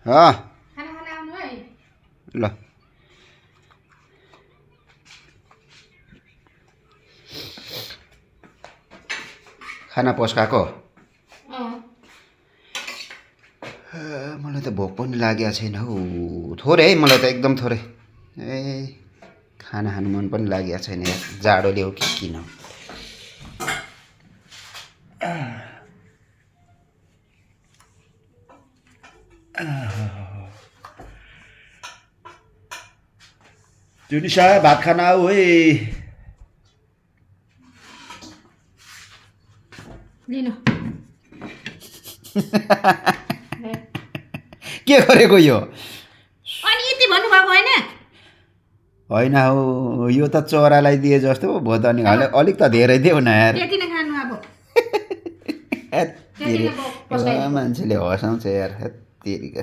खाना खाना आउनु है ल खाना पस्काएको मलाई त भोक पनि लागेको छैन हौ थोरै है मलाई त एकदम थोरै ए खाना खानु मन पनि लागेको छैन यार जाडोले हो कि किन हो जुनिसा भात खाना आऊ है लिनु के गरेको यो अनि यति भन्नुभएको होइन होइन हौ यो त चरालाई दिए जस्तो भयो त अनि अलिक त धेरै देऊ न यार त्यति नै खानु अब मान्छेले हँसाउँछ यार हेत्तेरिका